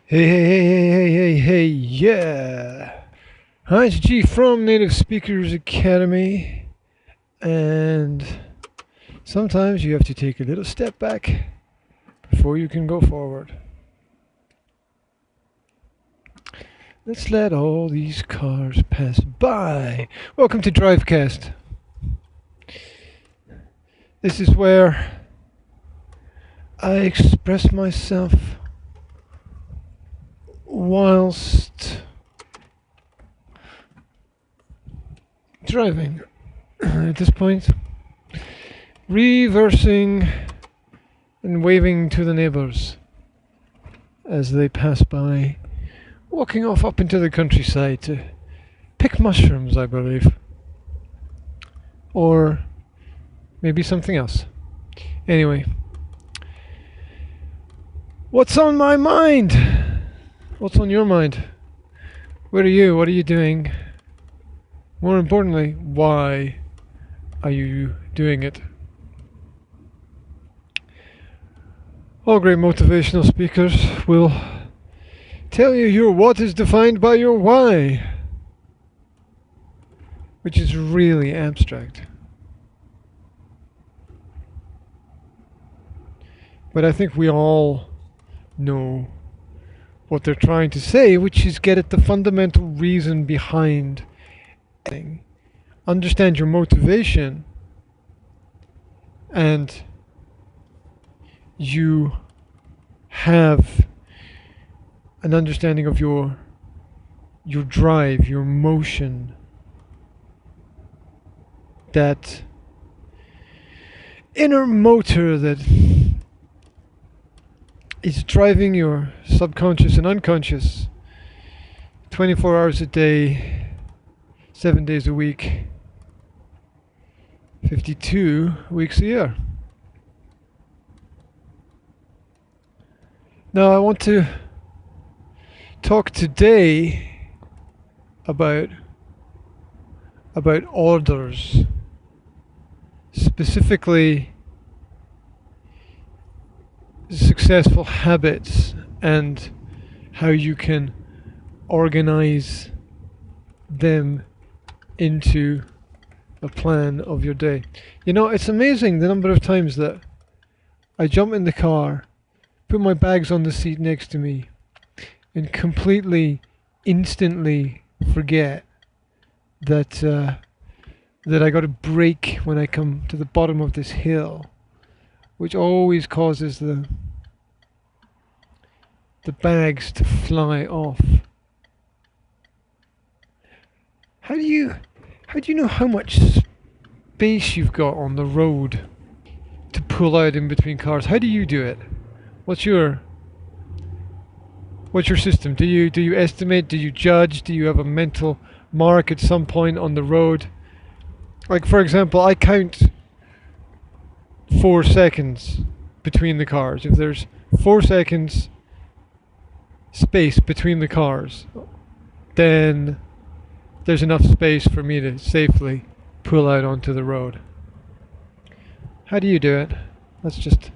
Hey, yeah. Hi, it's G from Native Speakers Academy. And sometimes you have to take a little step back before you can go forward. Let's let all these cars pass by. Welcome to Drivecast. This is where I express myself whilst driving. At this point, reversing and waving to the neighbours as they pass by, walking off up into the countryside to pick mushrooms, I believe. Or maybe something else. Anyway, what's on my mind? What's on your mind? Where are you? What are you doing? More importantly, why are you doing it? All great motivational speakers will tell you your what is defined by your why, which is really abstract. But I think we all know what they're trying to say, which is get at the fundamental reason behind anything. Understand your motivation, and you have an understanding of your drive, your motion, that inner motor that is driving your subconscious and unconscious 24 hours a day, 7 days a week, 52 weeks a year. Now I want to talk today about orders, specifically successful habits and how you can organize them into a plan of your day. You know, it's amazing the number of times that I jump in the car, put my bags on the seat next to me, and completely, instantly forget that I got to brake when I come to the bottom of this hill, which always causes the bags to fly off. How do you know how much space you've got on the road to pull out in between cars? How do you do it? What's your system? Do you estimate? Do you judge? Do you have a mental mark at some point on the road? Like, for example, I count 4 seconds between the cars. If there's 4 seconds space between the cars, then there's enough space for me to safely pull out onto the road. How do you do it? That's just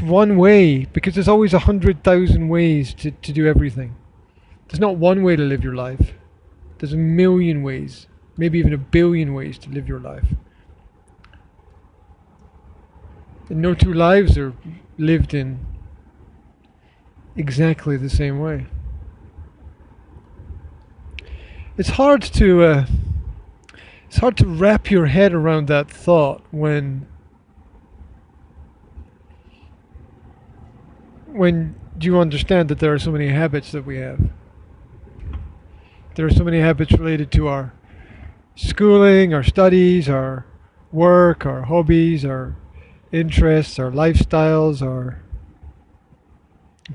one way, because there's always 100,000 ways to do everything. There's not one way to live your life. There's a million ways, maybe even a billion ways to live your life. And no two lives are lived in exactly the same way. It's hard to wrap your head around that thought when you understand that there are so many habits that we have. There are so many habits related to our schooling, our studies, our work, our hobbies, our interests, our lifestyles, our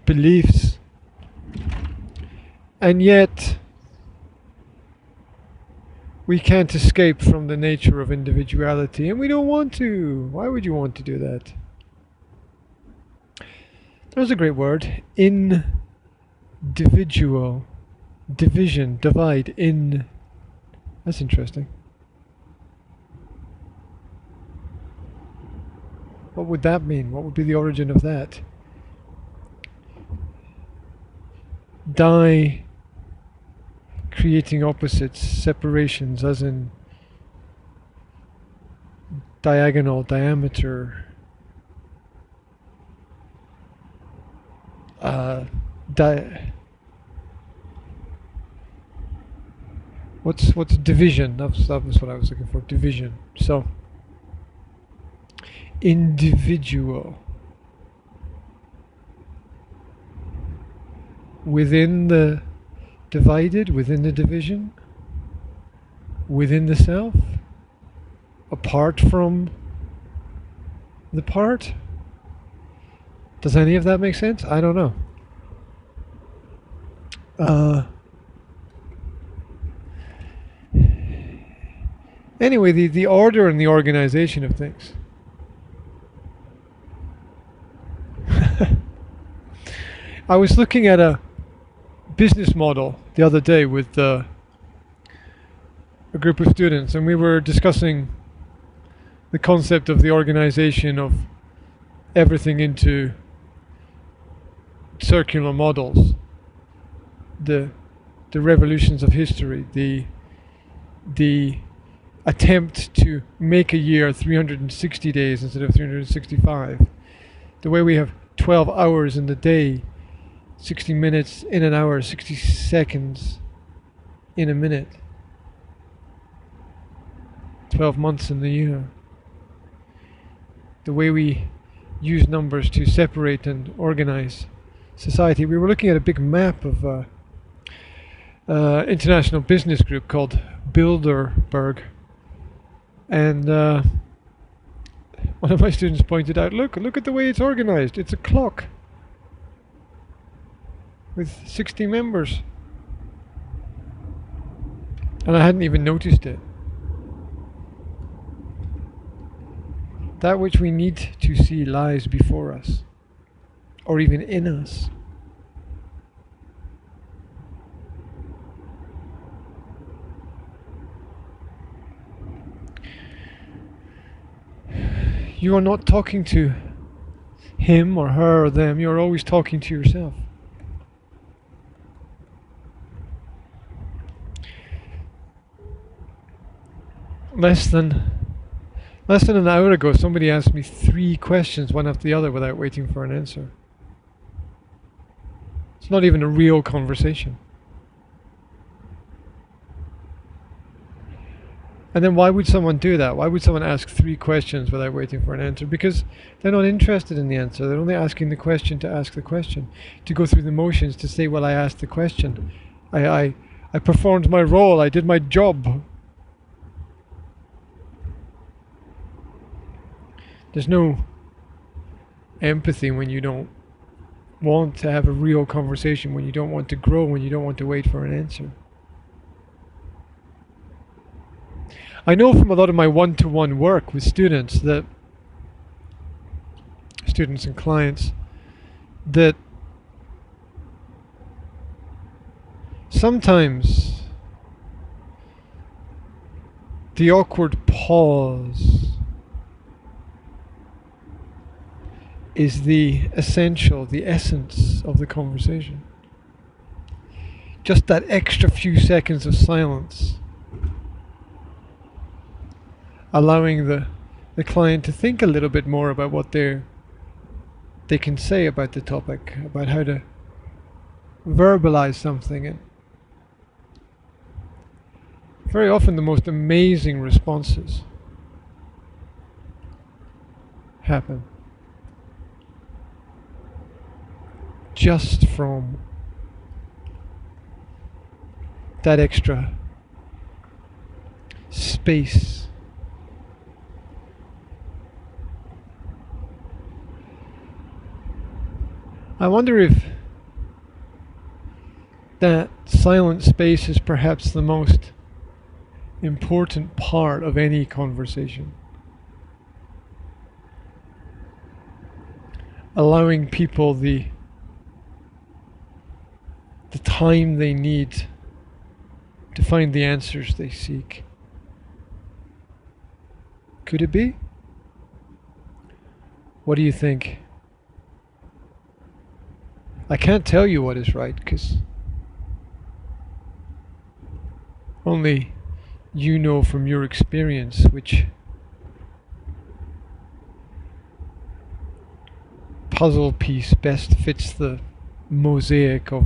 beliefs. And yet we can't escape from the nature of individuality, and we don't want to. Why would you want to do that? There's a great word. Individual. Division. Divide. In. That's interesting. What would that mean? What would be the origin of that? Die creating opposites, separations, as in diagonal, diameter, uh, what's division? That was what I was looking for. Division. So individual within the divided, within the division, within the self, apart from the part. Does any of that make sense? I don't know. Anyway, the order and the organization of things. I was looking at a business model the other day with a group of students, and we were discussing the concept of the organization of everything into circular models, the revolutions of history, the attempt to make a year 360 days instead of 365, the way we have 12 hours in the day, 60 minutes in an hour, 60 seconds in a minute, 12 months in the year, the way we use numbers to separate and organize society. We were looking at a big map of international business group called Bilderberg, and one of my students pointed out, look at the way it's organized. It's a clock with 60 members, and I hadn't even noticed it. That which we need to see lies before us, or even in us. You are not talking to him or her or them, you're always talking to yourself. Less than an hour ago, somebody asked me 3 questions, one after the other, without waiting for an answer. It's not even a real conversation. And then why would someone do that? Why would someone ask 3 questions without waiting for an answer? Because they're not interested in the answer. They're only asking the question to ask the question, to go through the motions, to say, well, I asked the question. I performed my role. I did my job. There's no empathy when you don't want to have a real conversation, when you don't want to grow, when you don't want to wait for an answer. I know from a lot of my one-to-one work with students and clients, that sometimes the awkward pause is the essential, the essence of the conversation. Just that extra few seconds of silence, allowing the client to think a little bit more about what they can say about the topic, about how to verbalize something. And very often the most amazing responses happen just from that extra space. I wonder if that silent space is perhaps the most important part of any conversation. Allowing people the time they need to find the answers they seek. Could it be? What do you think? I can't tell you what is right, because only you know from your experience which puzzle piece best fits the mosaic of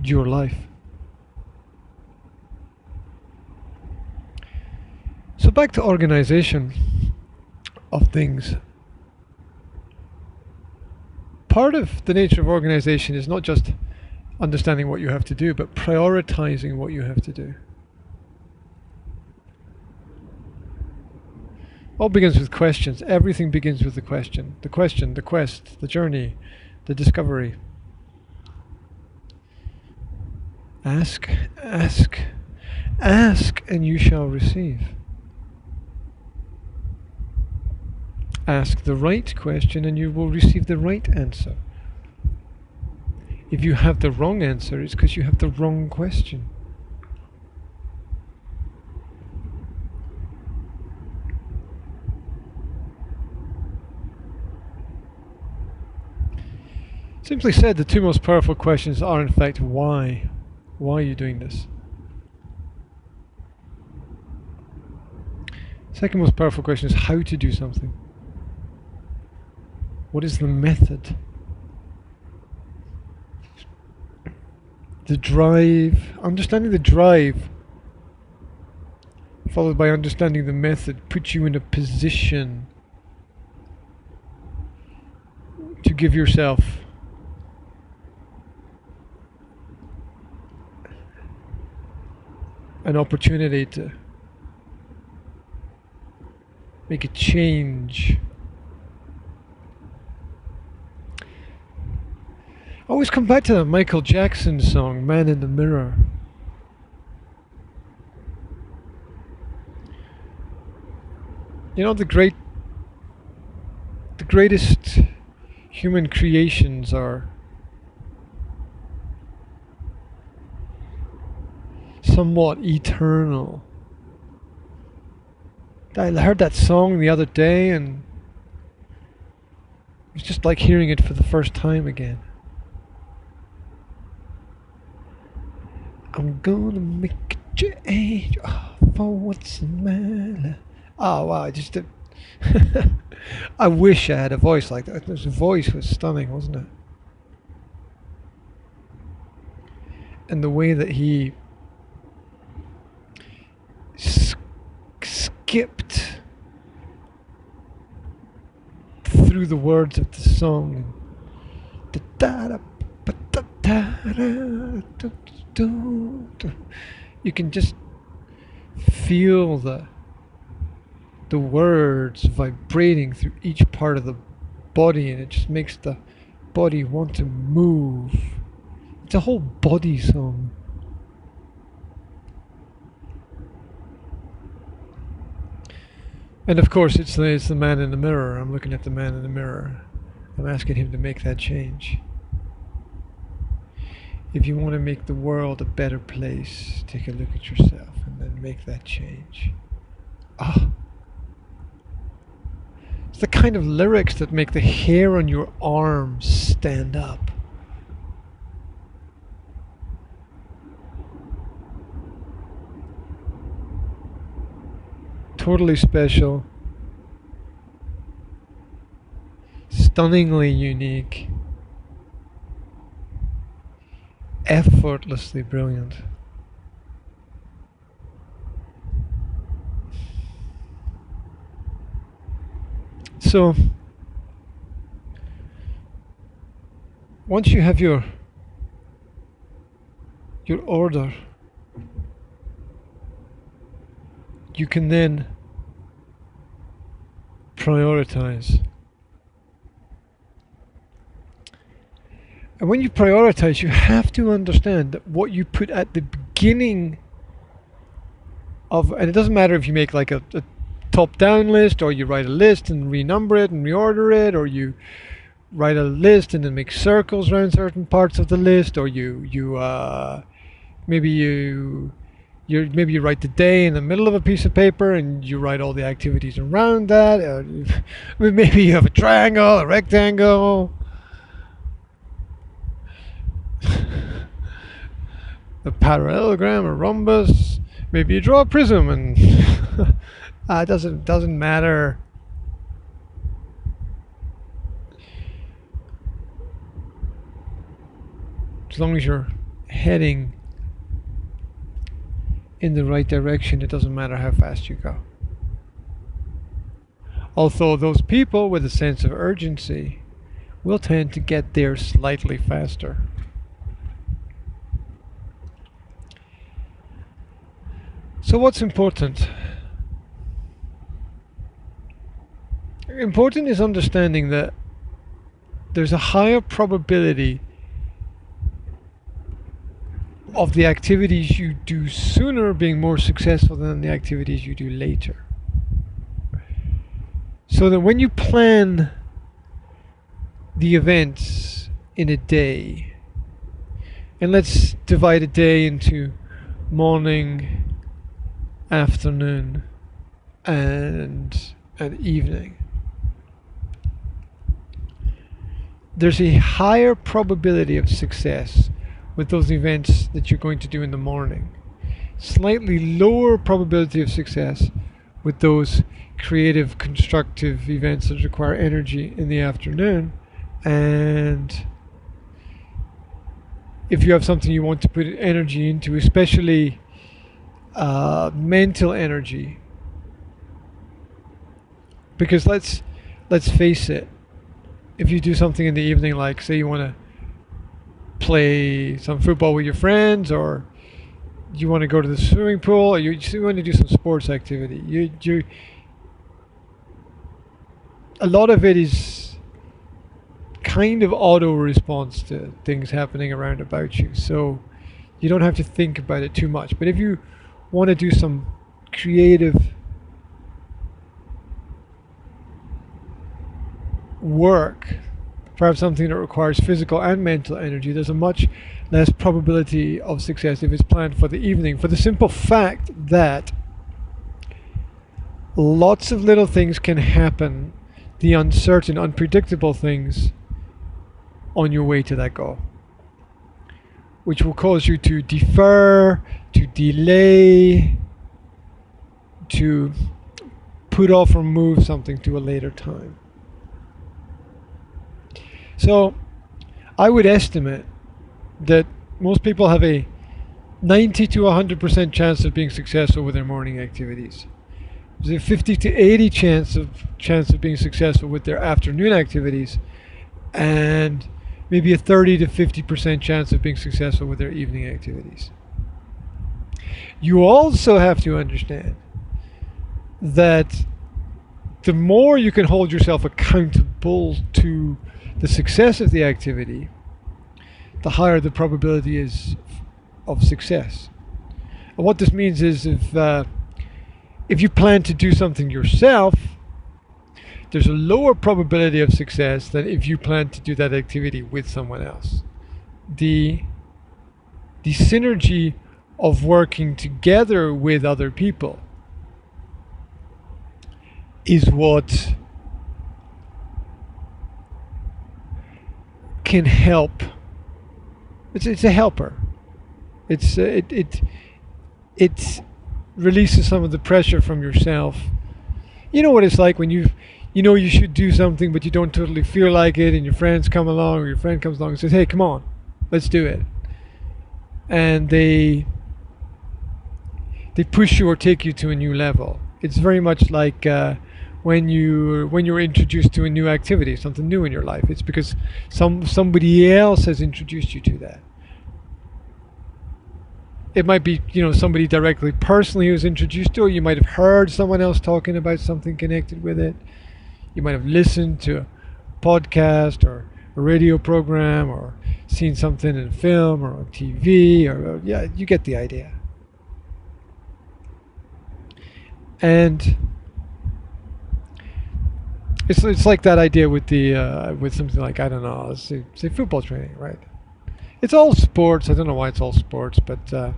your life. So back to organization of things. Part of the nature of organization is not just understanding what you have to do, but prioritizing what you have to do. All begins with questions. Everything begins with the question. The question, the quest, the journey, the discovery. Ask, ask, ask, and you shall receive. Ask the right question and you will receive the right answer. If you have the wrong answer, it's because you have the wrong question. Simply said, the two most powerful questions are in fact why. Why are you doing this? Second most powerful question is how to do something. What is the method? The drive, understanding the drive, followed by understanding the method, puts you in a position to give yourself an opportunity to make a change. I always come back to that Michael Jackson song, Man in the Mirror. You know, the greatest human creations are somewhat eternal. I heard that song the other day and it was just like hearing it for the first time again. I'm gonna make a change for what's in my life. Oh wow, I just did. I wish I had a voice like that. His voice was stunning, wasn't it? And the way that he skipped through the words of the song. You can just feel the words vibrating through each part of the body, and it just makes the body want to move. It's a whole body song. And of course it's the man in the mirror. I'm looking at the man in the mirror. I'm asking him to make that change. If you want to make the world a better place, take a look at yourself and then make that change. It's the kind of lyrics that make the hair on your arms stand up. Totally special. Stunningly unique. Effortlessly brilliant. So, once you have your order, you can then prioritize. And when you prioritize, you have to understand that what you put at the beginning of, and it doesn't matter if you make like a top-down list, or you write a list and renumber it and reorder it, or you write a list and then make circles around certain parts of the list, or maybe you write the day in the middle of a piece of paper and you write all the activities around that. Maybe you have a triangle, a rectangle, a parallelogram, a rhombus, Maybe you draw a prism and it doesn't matter. As long as you're heading in the right direction, it doesn't matter how fast you go. Although those people with a sense of urgency will tend to get there slightly faster. So what's important? Important is understanding that there's a higher probability of the activities you do sooner being more successful than the activities you do later. So that when you plan the events in a day, and let's divide a day into morning, afternoon, and evening, there's a higher probability of success with those events that you're going to do in the morning. Slightly lower probability of success with those creative, constructive events that require energy in the afternoon. And if you have something you want to put energy into, especially mental energy, because let's face it, if you do something in the evening, like say you want to play some football with your friends, or you want to go to the swimming pool, or you just want to do some sports activity, you a lot of it is kind of auto response to things happening around about you, so you don't have to think about it too much. But if you want to do some creative work, perhaps something that requires physical and mental energy, there's a much less probability of success if it's planned for the evening, for the simple fact that lots of little things can happen, the uncertain, unpredictable things, on your way to that goal, which will cause you to defer, to delay, to put off or move something to a later time. So I would estimate that most people have a 90 to 100% chance of being successful with their morning activities. There's a 50 to 80 chance of being successful with their afternoon activities, and maybe a 30 to 50% chance of being successful with their evening activities. You also have to understand that the more you can hold yourself accountable to the success of the activity, the higher the probability is of success. And what this means is if you plan to do something yourself, there's a lower probability of success than if you plan to do that activity with someone else. The synergy of working together with other people is what can help. It's a helper. It releases some of the pressure from yourself. You know what it's like when you know you should do something but you don't totally feel like it, and your friends come along, or your friend comes along and says, hey, come on, let's do it. And they push you or take you to a new level. It's very much like when you're introduced to a new activity, something new in your life. It's because somebody else has introduced you to that. It might be, somebody directly, personally who's introduced to it. You might have heard someone else talking about something connected with it. You might have listened to a podcast or a radio program, or seen something in a film or on TV, or yeah, you get the idea. And it's like that idea with with something like, I don't know, let's say football training, right? It's all sports. I don't know why it's all sports, but the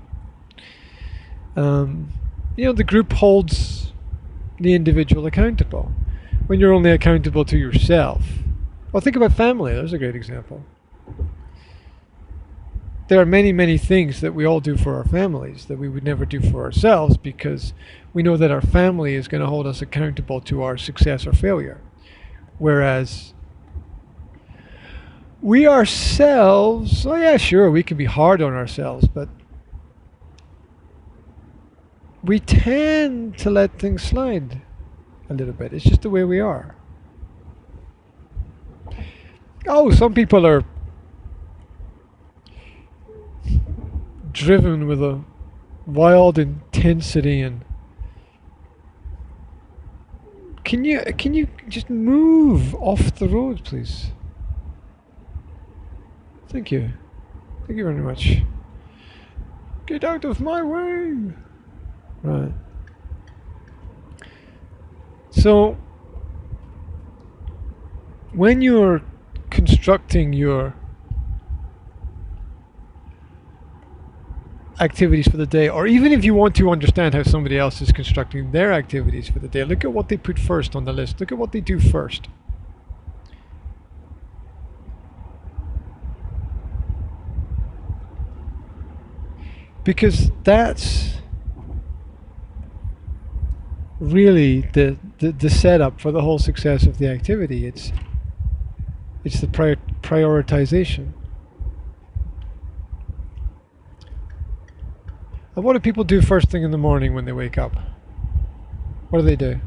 group holds the individual accountable. When you're only accountable to yourself, well, think about family. There's a great example. there are many, many things that we all do for our families that we would never do for ourselves because we know that our family is going to hold us accountable to our success or failure. Whereas we ourselves, oh yeah, sure, we can be hard on ourselves, but we tend to let things slide a little bit. It's just the way we are. Oh, some people are driven with a wild intensity and can you just move off the road, please? Thank you. Thank you very much. Get out of my way. Right. So when you're constructing your activities for the day, or even if you want to understand how somebody else is constructing their activities for the day, look at what they put first on the list. Look at what they do first. Because that's really the setup for the whole success of the activity. It's the prioritization. And what do people do first thing in the morning when they wake up? What do? Do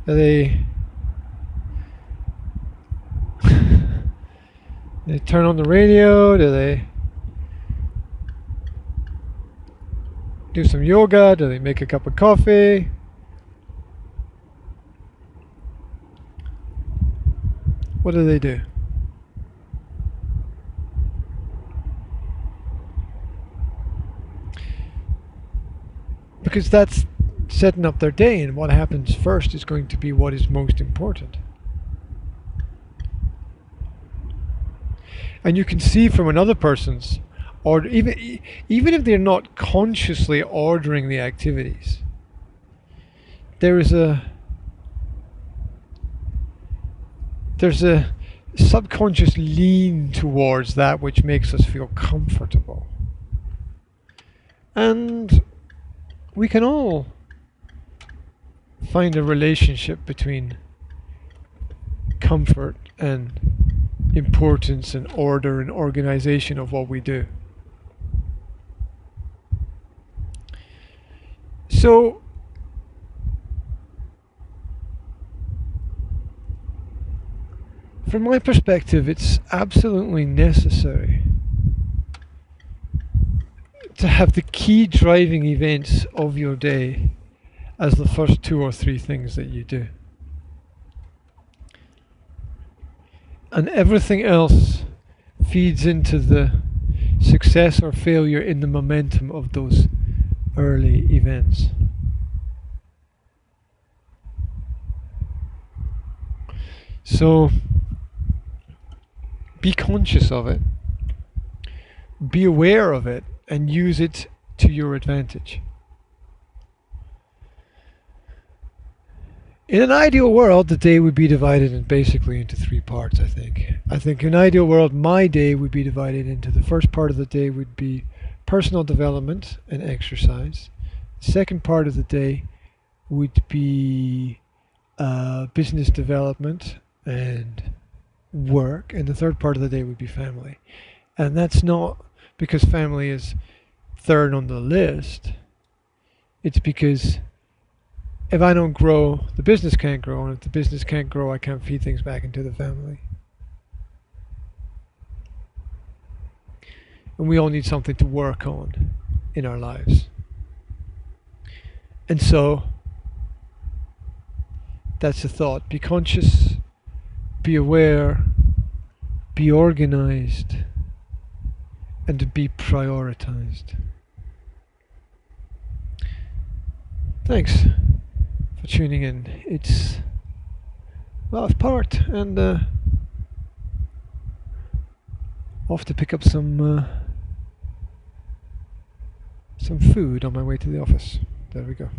they they turn on the radio? Do they do some yoga? Do they make a cup of coffee? What do they do? Because that's setting up their day, and what happens first is going to be what is most important. And you can see from another person's, or even if they're not consciously ordering the activities, there's a subconscious lean towards that which makes us feel comfortable. And we can all find a relationship between comfort and importance and order and organization of what we do. So from my perspective, it's absolutely necessary to have the key driving events of your day as the first 2 or 3 things that you do. And everything else feeds into the success or failure in the momentum of those early events. So be conscious of it, be aware of it, and use it to your advantage. In an ideal world, the day would be divided basically into 3 parts, I think. I think in an ideal world, my day would be divided into the first part of the day would be personal development and exercise. The second part of the day would be business development and work. And the third part of the day would be family. And that's not because family is third on the list. It's because if I don't grow, the business can't grow, and if the business can't grow, I can't feed things back into the family. And we all need something to work on in our lives. And so that's the thought. Be conscious, be aware, be organized, and to be prioritized. Thanks for tuning in. It's last part, and off to pick up some food on my way to the office. There we go.